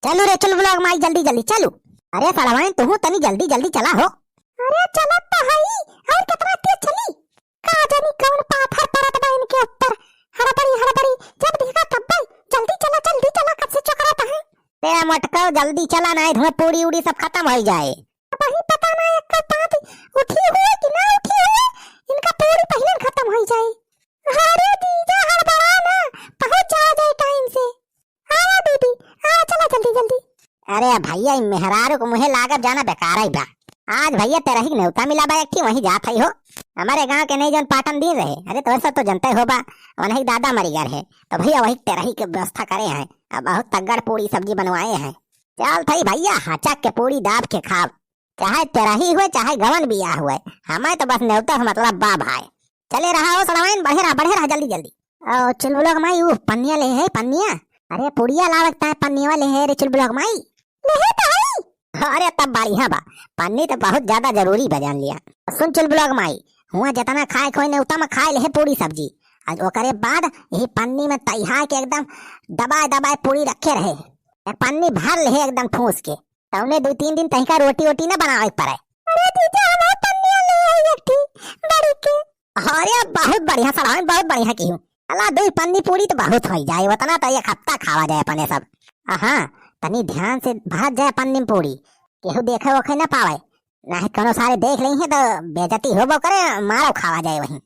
चलो रे चल ब्लॉग माई जल्दी जल्दी चलो। अरे सड़वाइन तू तनी जल्दी जल्दी चला हो। अरे चला तो हई और कितना तेज चली का जानी कौन पाथर परत बा इनके ऊपर। हड़बड़ी जब देखा तब जल्दी चला कब से चकराता है। तेरा मटका जल्दी चला ना धुआं पूरी उड़ी सब खत्म हो जाए। वही पता ना एक का बात उठी हुई कि ना उठी हुई इनका पूरी पहले खत्म हो जाए। अरे दीदा हड़बड़ा ना पहुंच जाए टाइम से। आवा दीदी आ चला जल्दी जल्दी। अरे भैया मेहरारू को मुहे लागत जाना बेकार है बा। आज भैया तेरा ही न्योता मिला बा एक वहीं जात है हो। हमारे गांव के नहीं जन पाटन दिन रहे। अरे तो सब तो जनता हो बा वही दादा मरी गए है तो भैया वही तेरा ही के व्यवस्था करे हैं। अब बहुत तगड़ पूरी सब्जी बनवाए हैं। चल थई भैया हचक के पूरी दाब के खाव चाहे तेरा ही हुए चाहे गवन बिया हुए हमें तो बस न्योता मतलब बा भाई। चले रहा हो सड़वाइन बढ़े रहा जल्दी जल्दी। ओ चुलबुलक माई पन्निया ले है पन्निया। अरे पुड़िया ला लगता है पन्निया ले है रे चुलबुलक माई ले तो है। अरे तब बढ़िया बा पन्नी तो बहुत ज्यादा जरूरी बजान लिया। सुन चुलबुलक माई हुआ जितना खाए खोई ने उतना खाए ले पूरी सब्जी। आज ओकरे बाद यही पन्नी में तैहा के एकदम दबाए पूरी रखे रहे पन्नी भर ले एकदम ठूस के तो उन्हें 2-3 दिन तहिका रोटी ना बनावे पड़े। अरे दीदी हमारे पन्निया ले आई एक बड़ी के। अरे बहुत बढ़िया सलाम बहुत बढ़िया की हूं। अल्लाह 2 पन्नी पूरी तो बहुत हो जाए उतना तो एक हफ्ता खावा जाए अपने सब। हाँ तनी ध्यान से भर जाए पन्नी में पूरी केहू देखे ओखे ना पावे नहीं कोनो सारे देख रही है तो बेइज्जती होबो करे मारो खावा जाए वहीं।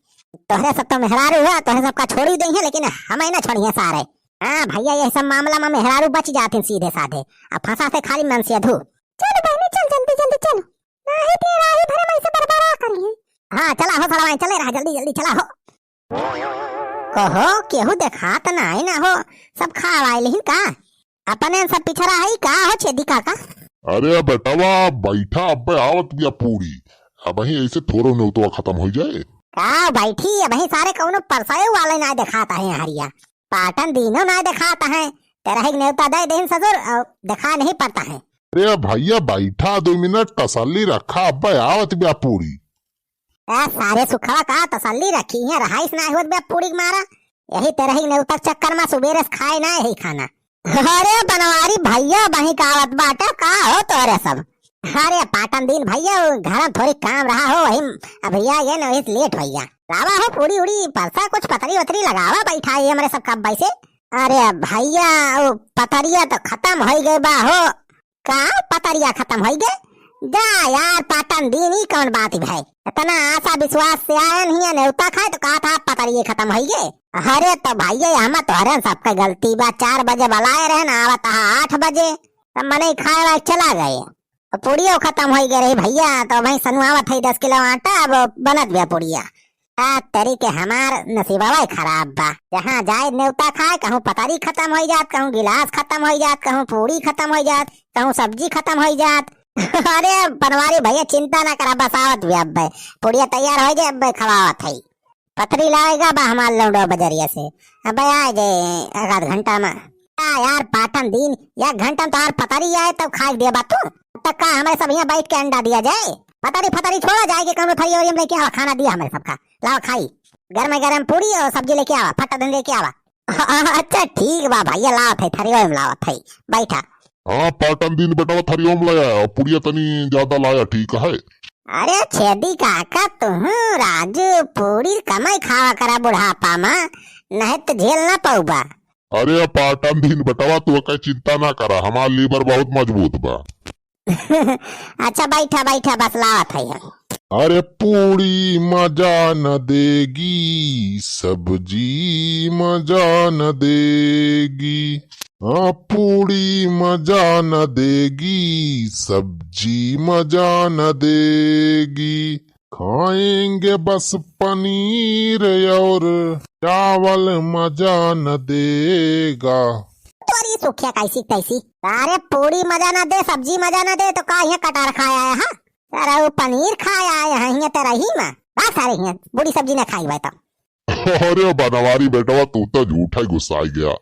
तोहरे सब तो मेहरारू हुआ तोहरे सबका छोड़ी दी है लेकिन हमें ना छोड़ी सारे। हाँ भैया ये सब मामला में मेहरारू बच जाते सीधे साधे अब फंसा से खाली मन से अधू। चल बहनी चल जल्दी जल्दी चल नहीं तेरा ही भरे में से बर्बाद करिए। हाँ चला हो सड़वाइन चले रहा जल्दी जल्दी चला हो। कहो केहू देखा तो नहीं ना हो सब खावाए लेकिन का अपने सब पिछड़ा है का हो छेदी काका। अरे बेटावा बैठा अब आवत बिया पूरी अब वही ऐसे थोड़ो न तो खत्म हो जाए का बैठी अब वही सारे कौनो परसाए वाले ना दिखाता है हरिया पाटन दिनों ना दिखाता है तेरा ही न्योता दे दिन ससुर दिखा नहीं पड़ता है। अरे भैया बैठा 2 मिनट तसल्ली रखा अब आवत बिया पूरी। सारे सुखा का तसल्ली रखी है रहाइस ना होत बिया पूरी मारा यही तेरा ही न्योता चक्कर में सुबेरे खाए ना यही खाना। अरे बनवारी भैया वही कावत बाटा का हो तो अरे सब। अरे पाटन दिन भैया घर थोड़ी काम रहा हो वही भैया ये न लेट भैया लावा हो पूरी उड़ी परसा कुछ पतरी वतरी लगावा बैठा है हमारे सब कब से। अरे भैया वो पतरिया तो खत्म हो गए बा हो का पतरिया खत्म हो गए जा यार पाटन दिन ही कौन बात भाई इतना आशा विश्वास से आया नहीं न्योता खाए तो कहा था पतरिये खत्म हो गए। अरे तो भैया हम तोहरे सबका गलती बा 4 बजे बुलाए रहे ना आवत 8 बजे तब मने खाए वाए चला गए पुड़िया खत्म हो गए रही भैया तो वही सनुआवत है 10 किलो आटा अब बनत गया पुड़िया। तेरी के हमार नसीबा खराब बा जहाँ जाए न्योता खाए कहूँ पतारी खत्म हो जात कहूँ गिलास खत्म हो जात कहूँ पूरी खत्म हो जात कहूँ सब्जी खत्म हो जात। अरे बनवारी भैया चिंता ना करा बस आवत भी अब पुड़िया तैयार हो जाए अब खवावत है पथरी लाएगा बा हमार लौडो बजरिया से अब आ जाए 1 घंटा में। यार पाटन दिन 1 घंटा तो यार पतारी आए तब खाए दिया बात तक का हमारे सब यहाँ बैठ के अंडा दिया जाए पतारी छोड़ा जाएगी कौन थरी और लेके आवा खाना दिया हमारे सबका लाओ खाई गरम पूरी और सब्जी लेके आवा फटा दिन लेके आवा। अच्छा ठीक बा भैया लाओ थे थरी में लाओ थे बैठा। हाँ पाटन दिन बेटा थरियों लाया और पुड़िया तनी ज्यादा लाया ठीक है। अरे छेदी काका तुम राजू पूरी कमाई खावा करा बुढ़ापा में नहीं तो झेल ना पाऊबा। अरे पाटन दिन बेटा तू का चिंता ना करा हमारा लीवर बहुत मजबूत बा। अच्छा बैठा बस लावत है। अरे पूरी मजा न देगी सब्जी मजा न देगी हाँ पूरी मजा न देगी सब्जी मजा न देगी खाएंगे बस पनीर और चावल मजा न देगा। तोरी सुखिया कैसी तैसी अरे पूरी मजा ना दे सब्जी मजा ना दे तो का यहाँ कटार खाया है हाँ तेरा वो पनीर खाया है यहाँ तेरा ही में बस सारे यहाँ बूढ़ी सब्जी ना खाई तो। अरे बनवारी बेटा तू तो झूठा गुस्सा गया।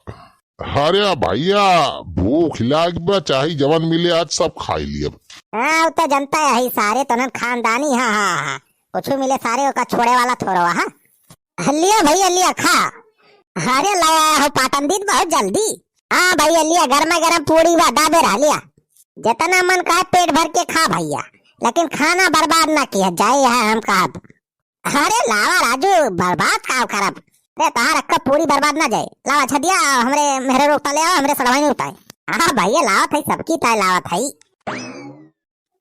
अरे भैया भूख लाग चाहे जवन मिले आज सब खाई लिया। हाँ तो जनता है सारे तो खानदानी हाँ कुछ मिले सारे का छोड़े वाला थोड़ा हाँ लिया भैया लिया खा। अरे लाया हो पाटन दिन बहुत जल्दी हाँ भैया लिया, गर्मा गर्म पूरी व डाबे रह लिया। जितना मन का पेट भर के खा भैया, लेकिन खाना बर्बाद ना किया जाए है हम कहा। अरे लावा राजू, बर्बाद का खराब। अरे तार अक्का पूरी बर्बाद ना जाए। लावा छदिया हमरे मेरे रोकता ले आओ, हमरे सड़वाई नहीं उठाए। हाँ भैया लावा था, सबकी ताय लावा था।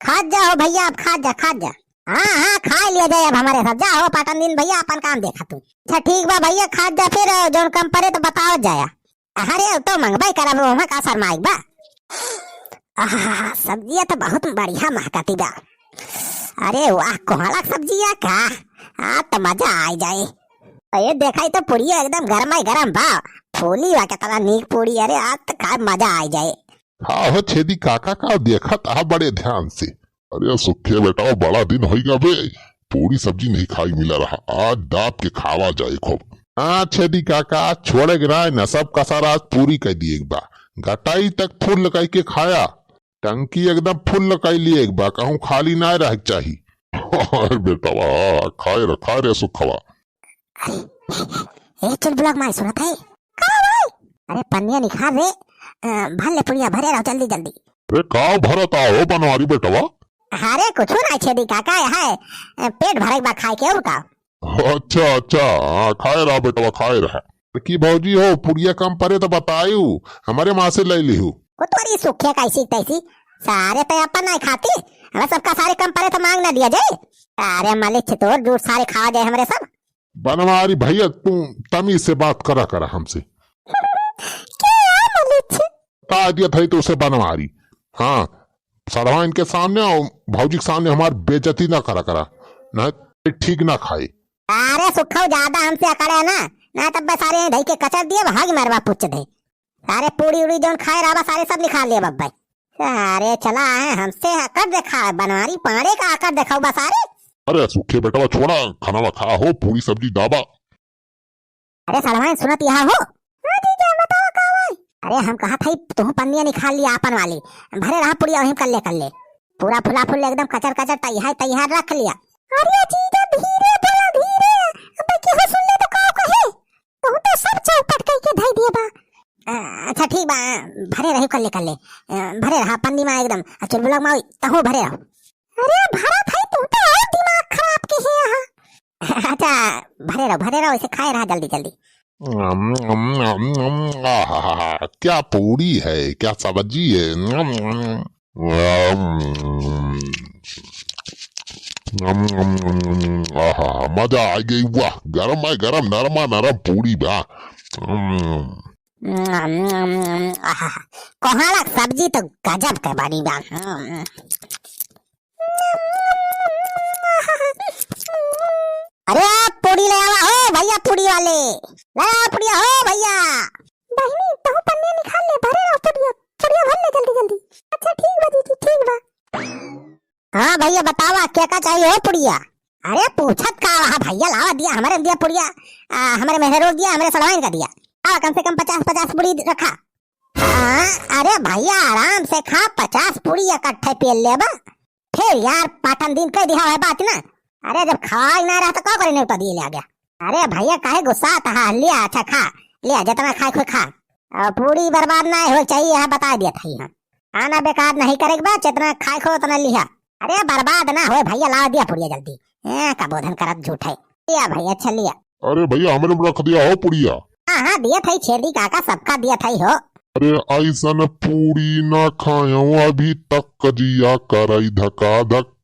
खा जाओ भैया, अब खा जा। हाँ हाँ खा लिया जाए अब हमारे साथ। जाओ पाटन दिन भैया, अपन काम देखा तू। अच्छा ठीक बा भैया, खा जा फिर जो कम पड़े तो बताओ जाया। अरे तो मंगवाई करब रोमा का शर्माई बा। सब्जियां तो बहुत बढ़िया महकती बा। अरे वाह, कोहड़ा सब्जियां का आज तो मजा आ जाए। ये देखाई तो पूरी एकदम गरमाई गरम बा, फूली वा कितना नीक पूरी। अरे आज तो का मजा आ जाए। हाँ हो छेदी काका का देखा था बड़े ध्यान से। अरे सुखे बेटा, बड़ा दिन होगा बे, पूरी सब्जी नहीं खाई मिला रहा। आज दाप के खावा जाए खूब। हाँ छेदी काका, छोड़े गिराए न सब कसर आज पूरी कर दिए एक बा। घटाई तक फुल लगाई के खाया, टंकी एकदम फुल लगाई लिए एक बा, कहूँ खाली ना रह चाहिए। बेटा वाह, खाए रे सुखवा। चल ब्लॉग में सुना था। अरे पन्निया निखार रे, भले पुड़िया भरे रहो जल्दी। अरे का भरत आओ बनवारी बेटवा। अरे कुछ ना छेदी काका, है पेट भरे बा खाए के का। अच्छा खाए रहा बेटवा, खाए रहा। की भौजी हो, पुड़िया कम परे तो बतायू, हमारे माँ से ले लिहू। वो तुम्हारी सुखे कैसी तैसी, सारे पे अपन नहीं खाती। हमें सबका सारे कम परे तो मांग ना दिया जाए। अरे मालिक छितोर दूर सारे खा जाए हमारे सब। बनवारी भैया, तू तमीज से बात करा हमसे। क्या दिया था तो उसे बनवारी। हाँ सड़वा इनके सामने और भौजी के सामने हमारी बेइज्जती ना करा ना, ठीक ना खाए। अरे सुखो ज्यादा हमसे अकड़े ना तब सारे दही के कचर दिए भाग मरवा पूछ दे। सारे पूरी उड़ी जो खाए रहा सारे सब निकाल लिए बब्बा। अरे चला है हमसे अकड़ देखा, बनवारी पाड़े का अकड़ देखा बस। अरे सूखे बेटा छोड़ा, खाना खा हो, पूरी सब्जी दाबा। अरे सलमान सुनत यहाँ हो। अरे हम कहा था तुम पन्निया निकाल लिया अपन वाली, भरे रहा पुड़िया वहीं कर ले पूरा फुला फुल एकदम कचर तैयार रख लिया। अरे जीजा धीरे बोला, धीरे। अबे केहू सुन ले तो का कहे, तो सब चौपट के धई दिए बा। अच्छा ठीक बा, भरे रही कर ले भरे रहा पन्नी में एकदम। चल ब्लॉग में तहु भरे रहो। अरे भरा था तू तो और दिमाग खराब के है यहाँ। अच्छा भरे रहो इसे खाए रहा जल्दी। क्या पूरी है, क्या सब्जी है। मजा आ गई, वाह गरम नरम पूरी बा। कोहड़ा सब्जी तो गजब के बनी बा। अरे आप पूरी ले आवा हो भैया, पूरी वाले ले आओ पुड़िया हो भैया। बहनी तो पन्ने निकाल ले, भरे रहो पुड़िया भर ले जल्दी। अच्छा ठीक बा दीदी, ठीक बा। हाँ भैया बतावा क्या चाहिए हो पुड़िया। अरे पूछत का रहा भैया, लावा दिया हमारे दिया पुड़िया, हमारे मेहरों दिया, हमारे सलवाइन का दिया। कम से कम 50 पूड़ी रखा। अरे भैया आराम से खा, 50 पूड़ी इकट्ठे पेल ले बा। फिर यार पाटन दिन कह दिया है बात ना। अरे जब खाई ना रहा तो क्या करे, नहीं दिए ले गया। अरे भैया काहे गुस्सा था, लिया अच्छा खा लिया, जितना खाए खुद खा, पूरी बर्बाद ना हो चाहिए है बता दिया था। यहाँ खाना बेकार नहीं करेगा, जितना खाए खो उतना लिया। अरे बर्बाद ना हो भैया, ला दिया पुड़िया जल्दी। का बोधन करत झूठे लिया भैया, अच्छा लिया। अरे भैया हमें रख दिया हो पुड़िया। हाँ दिया था छेदी काका, सबका दिया था हो। अरे ऐसा पूरी ना खायो अभी तक, जिया करई धका धक।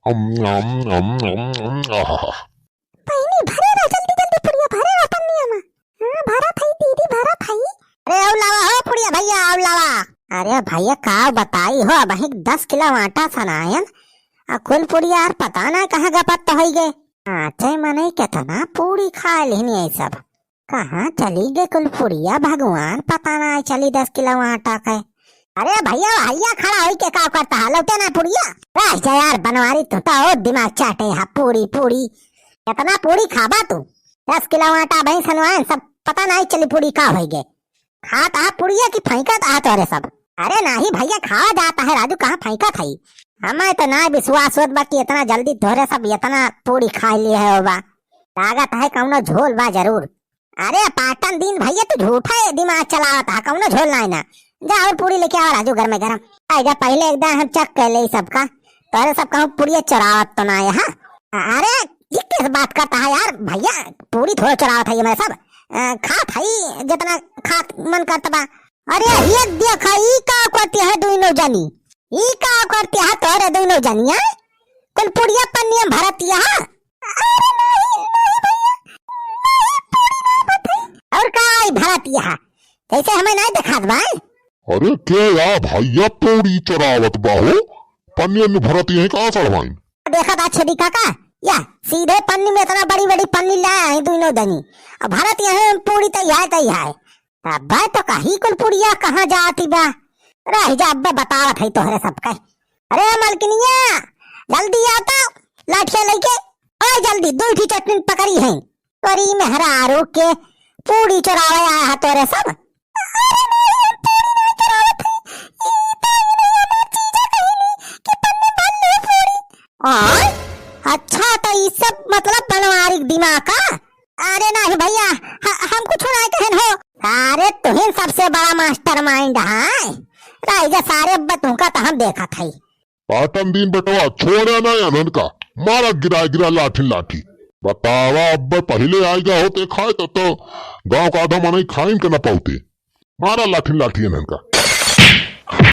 पहली भरे रहो जल्दी पुड़िया, भरे रहो पन्निया में। हाँ भरा था दीदी, भरा था। अरे आओ लावा हो पुड़िया भैया, आओ लावा। अरे भैया का बताई हो, वही 10 किलो आटा सनायन कुल पुड़िया यार पता ना कहाँ गपत हो गए। आटे मने कितना पूरी खा लेनी सब, कहाँ चली गए कुल पुड़िया, भगवान पता ना चली 10 किलो आटा का। अरे भैया खड़ा हो के का करता है, लौटे ना पुड़िया। यार बनवारी तू तो दिमाग चाटे है, पूरी कितना पूरी खाबा तू। 10 किलो आटा भई सनवान सब पता नहीं चली पूरी का हो गए। खाता है पुड़िया की फेंकत आ तोरे सब। अरे नहीं भैया खावा जाता है राजू, कहाँ फेंका था। हमें तो ना विश्वास होत बा कि इतना जल्दी तोरे सब इतना पूरी खा लिए है बा। लागत है कौनो झोल बा जरूर। अरे पाटन दिन भैया तू झूठा है दिमाग चलावत हा कौनो झोलना है ना। जा और पूरी लेके आ राजू घर में गरम। आएगा पहले एकदम हम चेक कर ले सबका तोरे सब कहूँ पूरी चुरावत तो ना है। अरे ये किस बात करता है यार भैया, पूरी थोड़ा चुरावत है ये मैं सब खात है जितना खात मन करता बा। अरे ये देखा ई का करती है दोनों जनी, ई का करती है तोरे दोनों जनिया कुल पुड़िया पन्निया भरतिया। अरे नहीं नहीं भैया और का भरतिया जैसे हमें नहीं दिखात बा। अरे के या भैया पूरी चरावत बाहो पन्नी में भरती है कहाँ चढ़वाई। देखा था छेदी काका या सीधे पन्नी में इतना बड़ी बड़ी पन्नी लाया है दोनों दनी। अब भारत यहाँ पूरी तैयार अब तो कहीं कुल पुड़िया कहाँ जाती बा। रह जा अब बतावत है तोहरे सबका। अरे मलकिनिया जल्दी आता लाठिया लेके ओए जल्दी दो ही चटनी पकड़ी है तोरी में हरा आरोग के पूरी चुरावे आया है तोरे सब। अच्छा तो ये सब मतलब बनवारिक दिमाग का। अरे नहीं भैया हम कुछ नहीं कहन हो। अरे तुहिन सबसे बड़ा मास्टरमाइंड है राइजा सारे बतों का तो हम देखा था। पाटन दिन बटवा छोड़ा ना अनन का मारा गिरा गिरा लाठी लाठी बतावा अब पहले आएगा होते खाए तो गांव का आधा मना खाइन के न पाते मारा लाठी लाठी अनन का।